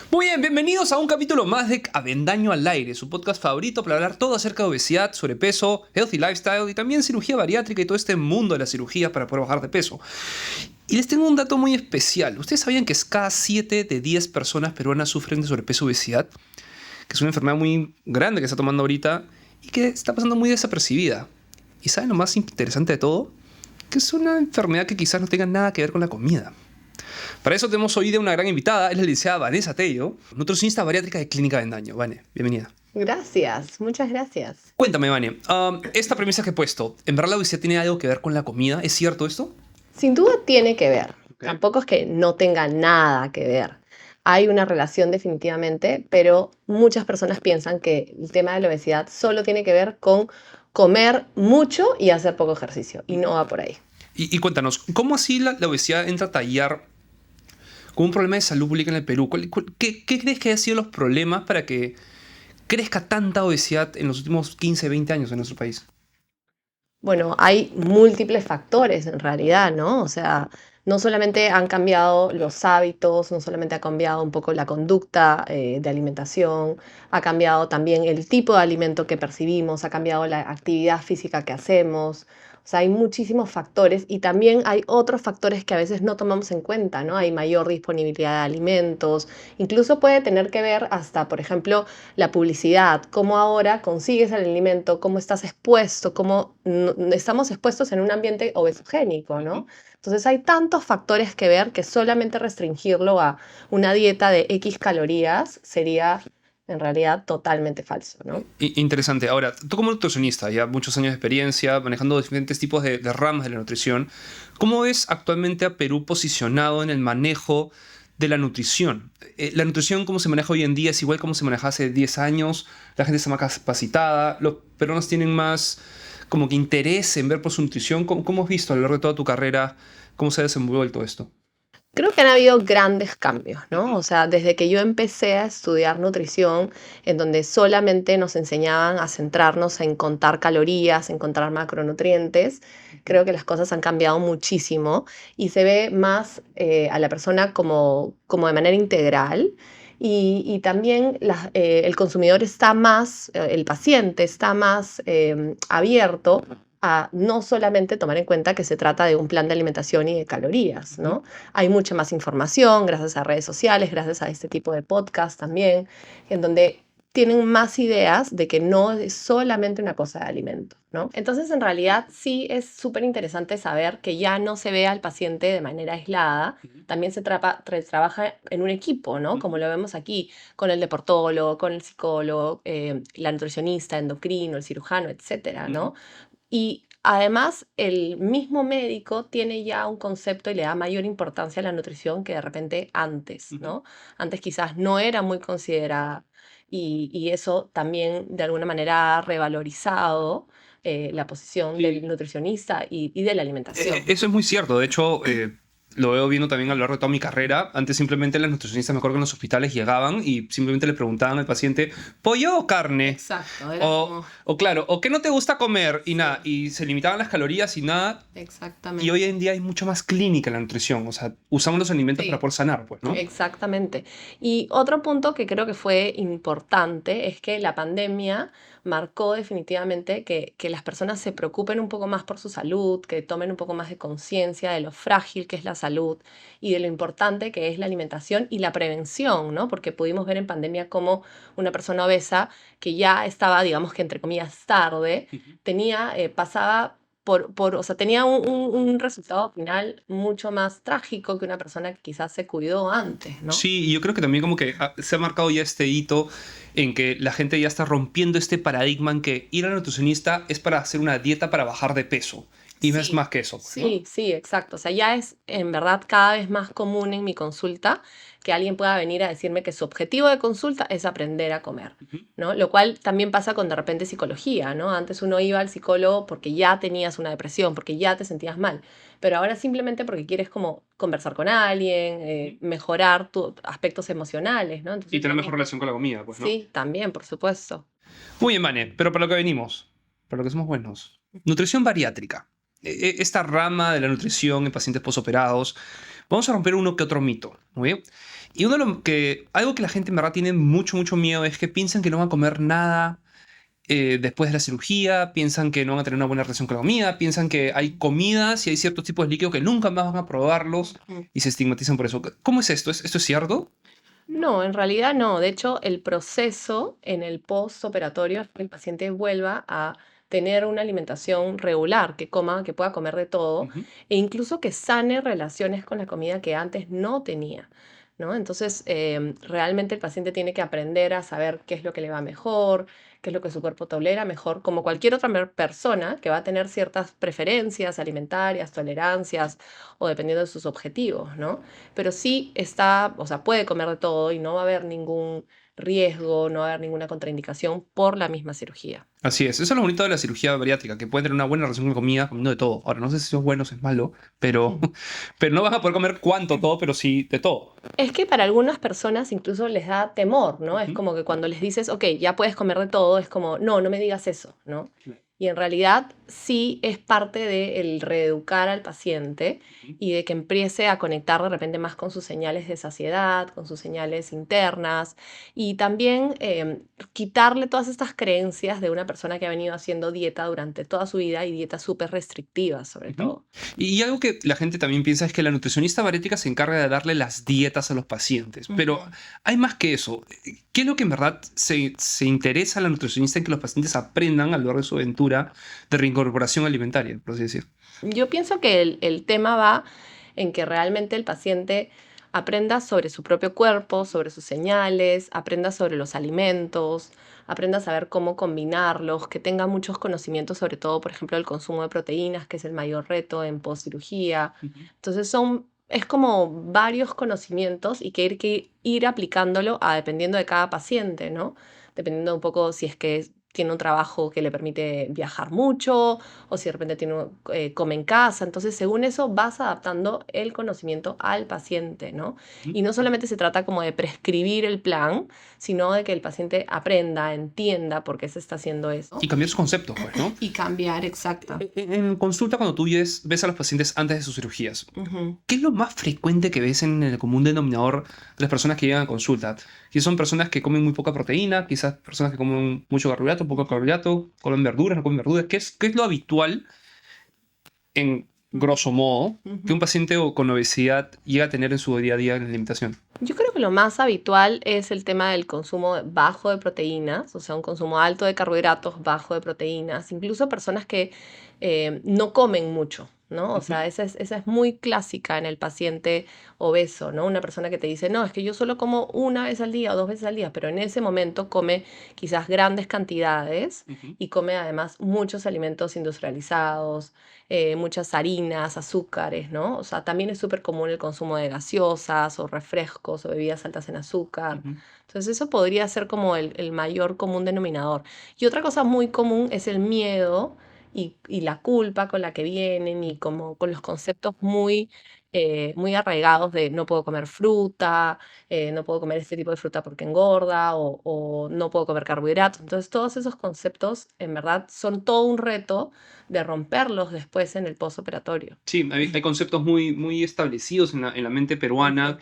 Muy bien, bienvenidos a un capítulo más de Avendaño al Aire, su podcast favorito para hablar todo acerca de obesidad, sobrepeso, healthy lifestyle y también cirugía bariátrica y todo este mundo de la cirugía para poder bajar de peso. Y les tengo un dato muy especial. ¿Ustedes sabían que cada 7 de 10 personas peruanas sufren de sobrepeso y obesidad? Que es una enfermedad muy grande que se está tomando ahorita y que está pasando muy desapercibida. ¿Y saben lo más interesante de todo? Que es una enfermedad que quizás no tenga nada que ver con la comida. Para eso tenemos hoy de una gran invitada, es la licenciada Vanessa Tello, nutricionista bariátrica de Clínica Avendaño. Vane, bienvenida. Gracias, muchas gracias. Cuéntame, Vane, esta premisa que he puesto, ¿en verdad la obesidad tiene algo que ver con la comida? ¿Es cierto esto? Sin duda tiene que ver. Okay. Tampoco es que no tenga nada que ver. Hay una relación definitivamente, pero muchas personas piensan que el tema de la obesidad solo tiene que ver con comer mucho y hacer poco ejercicio, y no va por ahí. Y cuéntanos, ¿cómo así la obesidad entra a tallar como un problema de salud pública en el Perú? ¿Qué crees que han sido los problemas para que crezca tanta obesidad en los últimos 15, 20 años en nuestro país? Bueno, hay múltiples factores en realidad, ¿no? O sea, no solamente han cambiado los hábitos, no solamente ha cambiado un poco la conducta de alimentación, ha cambiado también el tipo de alimento que percibimos, ha cambiado la actividad física que hacemos. O sea, hay muchísimos factores y también hay otros factores que a veces no tomamos en cuenta, ¿no? Hay mayor disponibilidad de alimentos, incluso puede tener que ver hasta, por ejemplo, la publicidad, cómo ahora consigues el alimento, cómo estás expuesto, cómo estamos expuestos en un ambiente obesogénico, ¿no? Entonces hay tantos factores que ver que solamente restringirlo a una dieta de X calorías sería en realidad totalmente falso, ¿no? Interesante. Ahora, tú como nutricionista, ya muchos años de experiencia manejando diferentes tipos de ramas de la nutrición, ¿cómo ves actualmente a Perú posicionado en el manejo de la nutrición? La nutrición, ¿cómo se maneja hoy en día? ¿Es igual como se manejaba hace 10 años? ¿La gente está más capacitada? ¿Los peruanos tienen más como que interés en ver por su nutrición? ¿Cómo has visto a lo largo de toda tu carrera cómo se ha desenvuelto esto? Creo que han habido grandes cambios, ¿no? O sea, desde que yo empecé a estudiar nutrición, en donde solamente nos enseñaban a centrarnos en contar calorías, en contar macronutrientes, creo que las cosas han cambiado muchísimo y se ve más a la persona como de manera integral. Y también el consumidor está más, el paciente está más abierto a no solamente tomar en cuenta que se trata de un plan de alimentación y de calorías, ¿no? Hay mucha más información gracias a redes sociales, gracias a este tipo de podcast también, en donde tienen más ideas de que no es solamente una cosa de alimento, ¿no? Entonces, en realidad, sí es súper interesante saber que ya no se ve al paciente de manera aislada, también se trabaja en un equipo, ¿no? Como lo vemos aquí, con el deportólogo, con el psicólogo, la nutricionista, endocrino, el cirujano, etcétera, ¿no? Y además, el mismo médico tiene ya un concepto y le da mayor importancia a la nutrición que de repente antes, ¿no? Antes quizás no era muy considerada y eso también de alguna manera ha revalorizado la posición del nutricionista y de la alimentación. Eso es muy cierto. De hecho, lo veo viendo también a lo largo de toda mi carrera. Antes simplemente las nutricionistas, me acuerdo que en los hospitales llegaban y simplemente le preguntaban al paciente, ¿pollo o carne? Exacto, O claro, ¿o qué no te gusta comer? Y nada, y se limitaban las calorías y nada. Exactamente. Y hoy en día hay mucho más clínica en la nutrición. O sea, usamos los alimentos Sí. para poder sanar, pues, ¿no? Exactamente. Y otro punto que creo que fue importante es que la pandemia marcó definitivamente que las personas se preocupen un poco más por su salud, que tomen un poco más de conciencia de lo frágil que es la salud y de lo importante que es la alimentación y la prevención, ¿no? Porque pudimos ver en pandemia cómo una persona obesa que ya estaba, digamos que entre comillas, tarde, pasaba o sea, tenía un resultado final mucho más trágico que una persona que quizás se cuidó antes, ¿no? Sí, y yo creo que también como que se ha marcado ya este hito en que la gente ya está rompiendo este paradigma en que ir al nutricionista es para hacer una dieta para bajar de peso. Y no es Sí, más que eso, pues, ¿no? sí, exacto. O sea, ya es en verdad cada vez más común en mi consulta que alguien pueda venir a decirme que su objetivo de consulta es aprender a comer, ¿no? Lo cual también pasa con de repente psicología, ¿no? Antes uno iba al psicólogo porque ya tenías una depresión, porque ya te sentías mal, pero ahora simplemente porque quieres como conversar con alguien, mejorar tus aspectos emocionales, ¿no? Y Entonces, tener mejor relación con la comida, pues, ¿no? sí, también, por supuesto. Muy bien, Vane, pero para lo que venimos, para lo que somos buenos. Nutrición bariátrica. Esta rama de la nutrición en pacientes posoperados, vamos a romper uno que otro mito. Muy bien. Y algo que la gente en verdad tiene mucho, mucho miedo es que piensan que no van a comer nada después de la cirugía, piensan que no van a tener una buena relación con la comida, piensan que hay comidas y hay ciertos tipos de líquidos que nunca más van a probarlos Ujú. y se estigmatizan por eso. ¿Cómo es esto? ¿Esto es cierto? No, en realidad no. De hecho, el proceso en el postoperatorio es que el paciente vuelva a tener una alimentación regular, que coma, que pueda comer de todo, Ujú. e incluso que sane relaciones con la comida que antes no tenía, ¿no? Entonces, realmente el paciente tiene que aprender a saber qué es lo que le va mejor, qué es lo que su cuerpo tolera mejor, como cualquier otra persona que va a tener ciertas preferencias alimentarias, tolerancias o dependiendo de sus objetivos, ¿no? Pero sí está, o sea, puede comer de todo y no va a haber ningún riesgo, no va a haber ninguna contraindicación por la misma cirugía. Así es. Eso es lo bonito de la cirugía bariátrica, que puede tener una buena relación con la comida, comiendo de todo. Ahora, no sé si eso es bueno o si es malo, pero, Ujú. pero no vas a poder comer cuánto todo, pero sí de todo. Es que para algunas personas incluso les da temor, ¿no? Es Ujú. como que cuando les dices, ok, ya puedes comer de todo, es como, no, no me digas eso, ¿no? Claro. Y en realidad sí es parte del reeducar al paciente Ujú. y de que empiece a conectar de repente más con sus señales de saciedad, con sus señales internas y también quitarle todas estas creencias de una persona que ha venido haciendo dieta durante toda su vida y dietas súper restrictivas sobre Ujú. todo. Y algo que la gente también piensa es que la nutricionista bariátrica se encarga de darle las dietas a los pacientes, pero Ujú. hay más que eso. ¿Qué es lo que en verdad se interesa a la nutricionista en que los pacientes aprendan a lo largo de su aventura de reincorporación alimentaria, por así decir? Yo pienso que el tema va en que realmente el paciente aprenda sobre su propio cuerpo, sobre sus señales, aprenda sobre los alimentos, aprenda a saber cómo combinarlos, que tenga muchos conocimientos sobre todo, por ejemplo, el consumo de proteínas, que es el mayor reto en postcirugía. Ujú. Entonces es como varios conocimientos y que ir aplicándolo dependiendo de cada paciente, ¿no? Dependiendo un poco si es que tiene un trabajo que le permite viajar mucho o si de repente come en casa. Entonces, según eso, vas adaptando el conocimiento al paciente, ¿no? Ujú. Y no solamente se trata como de prescribir el plan, sino de que el paciente aprenda, entienda por qué se está haciendo eso. Y cambiar sus conceptos, pues, ¿no? Y cambiar, exacto. En consulta, cuando tú ves a los pacientes antes de sus cirugías, Ujú. ¿qué es lo más frecuente que ves en el común denominador de las personas que llegan a consulta? Si son personas que comen muy poca proteína, quizás personas que comen mucho carbohidrato, poco carbohidrato, comen verduras, no comen verduras. ¿Qué es lo habitual, en grosso modo, que un Ujú. paciente con obesidad llega a tener en su día a día en la alimentación? Yo creo que lo más habitual es el tema del consumo bajo de proteínas, o sea, un consumo alto de carbohidratos, bajo de proteínas, incluso personas que no comen mucho, ¿no? O Ujú. sea, esa es muy clásica en el paciente obeso, ¿no? Una persona que te dice, no, es que yo solo como una vez al día o dos veces al día, pero en ese momento come quizás grandes cantidades Ujú. y come además muchos alimentos industrializados, muchas harinas, azúcares, ¿no? O sea, también es súper común el consumo de gaseosas o refrescos o bebidas altas en azúcar. Ujú. Entonces eso podría ser como el mayor común denominador. Y otra cosa muy común es el miedo y la culpa con la que vienen y como con los conceptos muy arraigados de no puedo comer fruta, no puedo comer este tipo de fruta porque engorda o no puedo comer carbohidratos. Entonces todos esos conceptos en verdad son todo un reto de romperlos después en el postoperatorio. Sí, hay conceptos muy, muy establecidos en la mente peruana Ujú.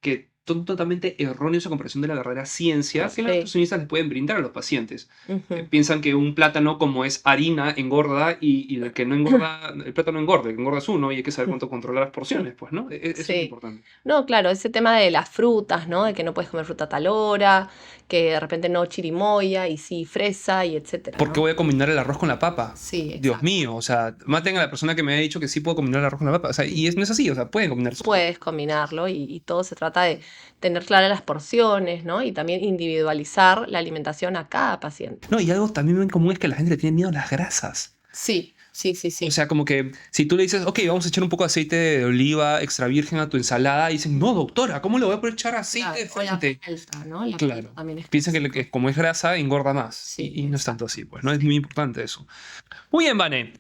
que son totalmente erróneos a comparación de la verdadera ciencia que los Sí. nutricionistas les pueden brindar a los pacientes. Ujú. Piensan que un plátano, como es harina, engorda y el que no engorda, el plátano engorda, el que engorda es uno y hay que saber cuánto controlar las porciones, pues, ¿no? Eso es lo Sí. importante. No, claro, ese tema de las frutas, ¿no? De que no puedes comer fruta a tal hora, que de repente no chirimoya y sí fresa y etcétera, ¿Por qué ¿no? voy a combinar el arroz con la papa? Sí, Dios exacto. mío, o sea, maten a la persona que me ha dicho que sí puedo combinar el arroz con la papa. O sea, no es así, o sea, pueden combinarse. Puedes combinarlo y todo se trata de tener claras las porciones, ¿no? Y también individualizar la alimentación a cada paciente. No, y algo también muy común es que la gente le tiene miedo a las grasas. Sí, sí, sí, O sí. sea, como que si tú le dices, ok, vamos a echar un poco de aceite de oliva extra virgen a tu ensalada, y dicen, no, doctora, ¿cómo le voy a poder echar aceite Claro, de o la frente? palta, ¿no? La palta Claro. también es Piensan que, clásico. como es grasa, engorda más. Sí, Y no es tanto exacto. así, pues, ¿no? Es muy importante eso. Muy bien, Vane.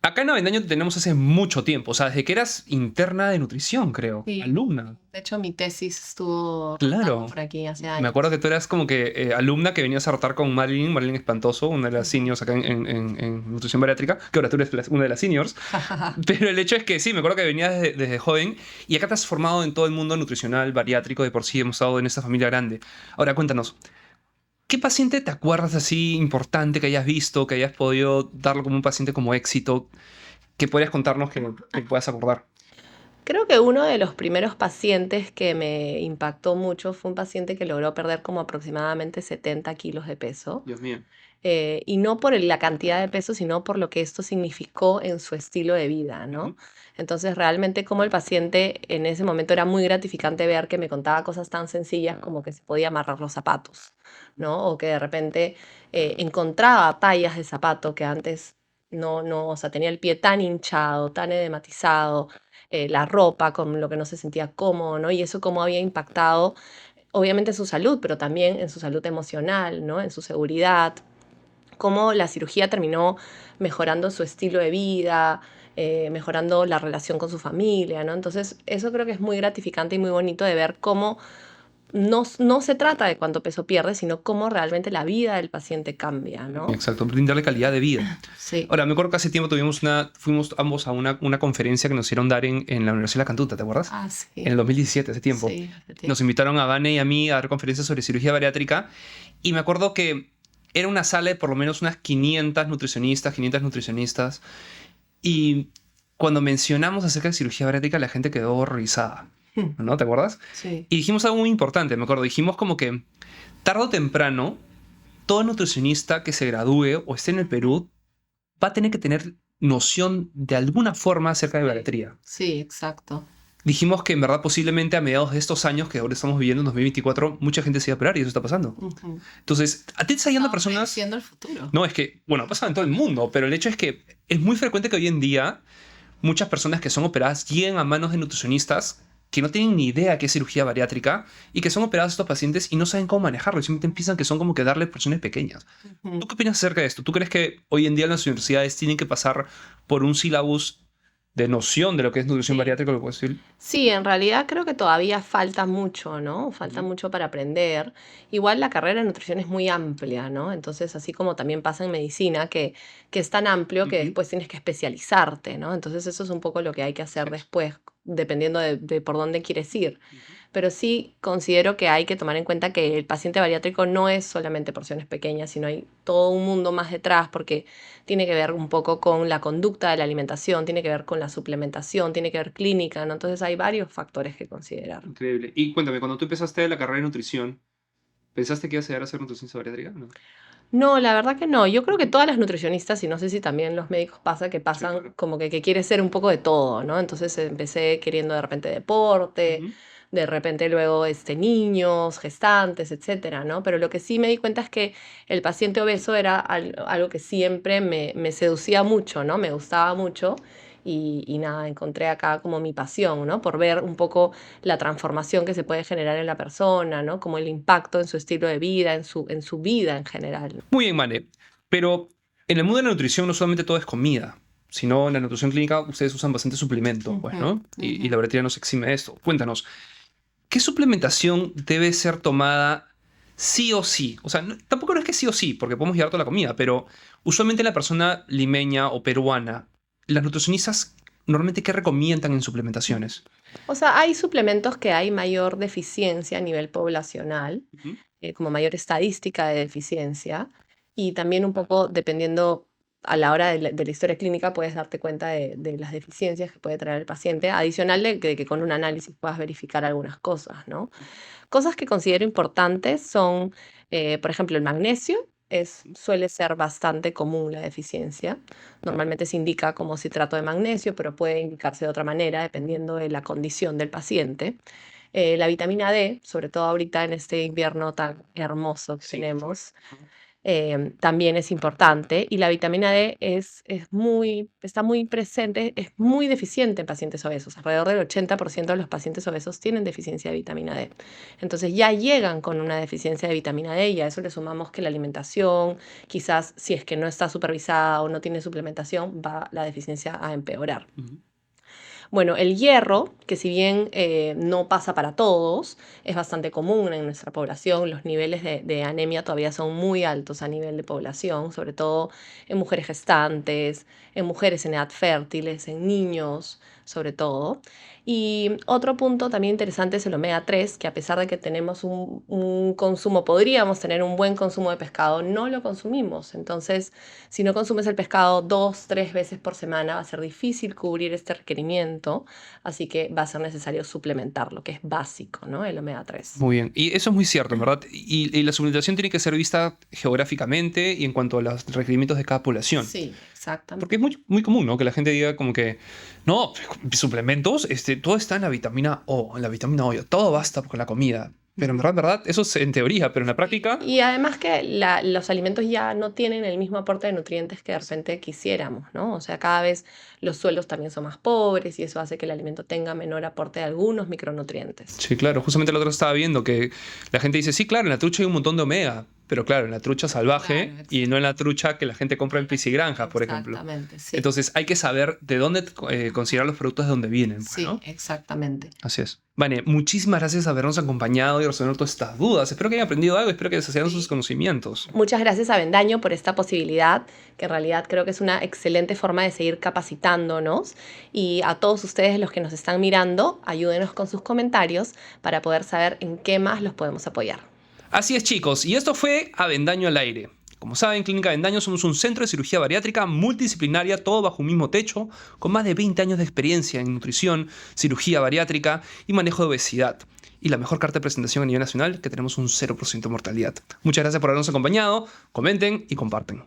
Acá en Avendaño te tenemos hace mucho tiempo, o sea, desde que eras interna de nutrición, creo, Sí. alumna. De hecho, mi tesis estuvo rotando Claro. por aquí hace Me años. acuerdo que tú eras como que alumna que venías a rotar con Marilyn Espantoso, una de las seniors acá en nutrición bariátrica, que ahora tú eres una de las seniors. Pero el hecho es que sí, me acuerdo que venías desde joven y acá te has formado en todo el mundo nutricional, bariátrico, de por sí hemos estado en esta familia grande. Ahora cuéntanos, ¿qué paciente te acuerdas así importante que hayas visto, que hayas podido darlo como un paciente como éxito, que podrías contarnos que puedas acordar? Creo que uno de los primeros pacientes que me impactó mucho fue un paciente que logró perder como aproximadamente 70 kilos de peso. Dios mío. Y no por la cantidad de peso, sino por lo que esto significó en su estilo de vida, ¿no? Ujú. Entonces, realmente como el paciente en ese momento era muy gratificante ver que me contaba cosas tan sencillas como que se podía amarrar los zapatos, ¿no? O que de repente encontraba tallas de zapato que antes no, o sea, tenía el pie tan hinchado, tan edematizado, la ropa con lo que no se sentía cómodo, ¿no? Y eso cómo había impactado, obviamente, en su salud, pero también en su salud emocional, ¿no? En su seguridad, cómo la cirugía terminó mejorando su estilo de vida, mejorando la relación con su familia, ¿no? Entonces, eso creo que es muy gratificante y muy bonito de ver cómo no se trata de cuánto peso pierde, sino cómo realmente la vida del paciente cambia, ¿no? Exacto, brindarle calidad de vida. Sí. Ahora, me acuerdo que hace tiempo fuimos ambos a una conferencia que nos hicieron dar en la Universidad de la Cantuta, ¿te acuerdas? Ah, En sí. el 2017, hace tiempo. Sí, hace tiempo. Nos invitaron a Vane y a mí a dar conferencias sobre cirugía bariátrica y me acuerdo que era una sala de por lo menos unas 500 nutricionistas y cuando mencionamos acerca de cirugía bariátrica la gente quedó horrorizada, ¿no? ¿Te acuerdas? Sí. Y dijimos algo muy importante, me acuerdo, dijimos como que tarde o temprano todo nutricionista que se gradúe o esté en el Perú va a tener que tener noción de alguna forma acerca de bariatría. Sí, exacto. Dijimos que en verdad posiblemente a mediados de estos años que ahora estamos viviendo en 2024, mucha gente se va a operar y eso está pasando. Ujú. Entonces, a ti te está yendo Estamos personas... prediciendo el futuro. No, es que, bueno, pasa en todo el mundo, pero el hecho es que es muy frecuente que hoy en día muchas personas que son operadas lleguen a manos de nutricionistas que no tienen ni idea qué es cirugía bariátrica y que son operados estos pacientes y no saben cómo manejarlo. Y simplemente piensan que son como que darle porciones pequeñas. Ujú. ¿Tú qué opinas acerca de esto? ¿Tú crees que hoy en día las universidades tienen que pasar por un sílabus de noción de lo que es nutrición Sí. bariátrica? ¿Lo puedes decir? Sí, en realidad creo que todavía falta mucho, ¿no? Falta Ujú. mucho para aprender. Igual la carrera de nutrición es muy amplia, ¿no? Entonces, así como también pasa en medicina, que es tan amplio que Ujú. después tienes que especializarte, ¿no? Entonces, eso es un poco lo que hay que hacer después, dependiendo de por dónde quieres ir. Ujú. Pero sí considero que hay que tomar en cuenta que el paciente bariátrico no es solamente porciones pequeñas, sino hay todo un mundo más detrás, porque tiene que ver un poco con la conducta de la alimentación, tiene que ver con la suplementación, tiene que ver clínica, ¿no? Entonces hay varios factores que considerar. Increíble. Y cuéntame, cuando tú empezaste la carrera de nutrición, ¿pensaste que ibas a llegar a ser nutricionista bariátrica? No. No, la verdad que no. Yo creo que Ujú. todas las nutricionistas, y no sé si también los médicos pasa, que Sí, pasan claro. como que quieres ser un poco de todo, ¿no? Entonces empecé queriendo de repente deporte, Ujú. de repente luego niños, gestantes, etcétera, ¿no? Pero lo que sí me di cuenta es que el paciente obeso era algo que siempre me seducía mucho, ¿no? Me gustaba mucho. Y nada, encontré acá como mi pasión, ¿no? Por ver un poco la transformación que se puede generar en la persona, ¿no? Como el impacto en su estilo de vida, en su vida en general. Muy bien, Mane. Pero en el mundo de la nutrición no solamente todo es comida, sino en la nutrición clínica ustedes usan bastante suplemento, pues, Ujú, ¿no? Y ujú. la bariatría nos exime de esto. Cuéntanos, ¿qué suplementación debe ser tomada sí o sí? O sea, tampoco no es que sí o sí, porque podemos llevar toda la comida, pero usualmente la persona limeña o peruana, las nutricionistas normalmente ¿qué recomiendan en suplementaciones? O sea, hay suplementos que hay mayor deficiencia a nivel poblacional, Ujú. como mayor estadística de deficiencia, y también un poco dependiendo a la hora de la historia clínica puedes darte cuenta de las deficiencias que puede traer el paciente, adicional de que con un análisis puedas verificar algunas cosas, ¿no? Cosas que considero importantes son, por ejemplo, el magnesio. Suele ser bastante común la deficiencia. Normalmente se indica como citrato de magnesio, pero puede indicarse de otra manera dependiendo de la condición del paciente. La vitamina D, sobre todo ahorita en este invierno tan hermoso que Sí. tenemos, Ajá. también es importante. Y la vitamina D está muy presente, es muy deficiente en pacientes obesos. Alrededor del 80% de los pacientes obesos tienen deficiencia de vitamina D. Entonces ya llegan con una deficiencia de vitamina D y a eso le sumamos que la alimentación, quizás si es que no está supervisada o no tiene suplementación, va la deficiencia a empeorar. Bueno, el hierro, que si bien no pasa para todos, es bastante común en nuestra población. Los niveles de anemia todavía son muy altos a nivel de población, sobre todo en mujeres gestantes, en mujeres en edad fértiles, en niños, sobre todo. Y otro punto también interesante es el omega 3, que a pesar de que tenemos un consumo, podríamos tener un buen consumo de pescado, no lo consumimos. Entonces, si no consumes el pescado 2, 3 veces por semana, va a ser difícil cubrir este requerimiento, así que va a ser necesario suplementarlo, que es básico, ¿no? El omega 3. Muy bien, y eso es muy cierto, ¿verdad? Y la suplementación tiene que ser vista geográficamente y en cuanto a los requerimientos de cada población. Sí, exactamente. Porque es muy común, ¿no? Que la gente diga como que, no, suplementos, todo está en la vitamina O, todo basta con la comida. Pero en verdad, eso es en teoría, pero en la práctica... Y además que los alimentos ya no tienen el mismo aporte de nutrientes que de repente quisiéramos, ¿no? O sea, cada vez los suelos también son más pobres y eso hace que el alimento tenga menor aporte de algunos micronutrientes. Sí, claro. Justamente el otro estaba viendo que la gente dice, sí, claro, en la trucha hay un montón de omega, pero claro, en la trucha salvaje y no en la trucha que la gente compra en piscigranja, por ejemplo. Exactamente, sí. Entonces hay que saber de dónde considerar los productos de dónde vienen. Pues, Sí, ¿no? exactamente. Así es. Vane, muchísimas gracias por habernos acompañado y resolver todas estas dudas. Espero que hayan aprendido algo, espero que desarrollaran sus conocimientos. Muchas gracias a Avendaño por esta posibilidad, que en realidad creo que es una excelente forma de seguir capacitándonos. Y a todos ustedes los que nos están mirando, ayúdenos con sus comentarios para poder saber en qué más los podemos apoyar. Así es, chicos, y esto fue Avendaño al aire. Como saben, Clínica Avendaño somos un centro de cirugía bariátrica multidisciplinaria, todo bajo un mismo techo, con más de 20 años de experiencia en nutrición, cirugía bariátrica y manejo de obesidad. Y la mejor carta de presentación a nivel nacional, que tenemos un 0% de mortalidad. Muchas gracias por habernos acompañado, comenten y comparten.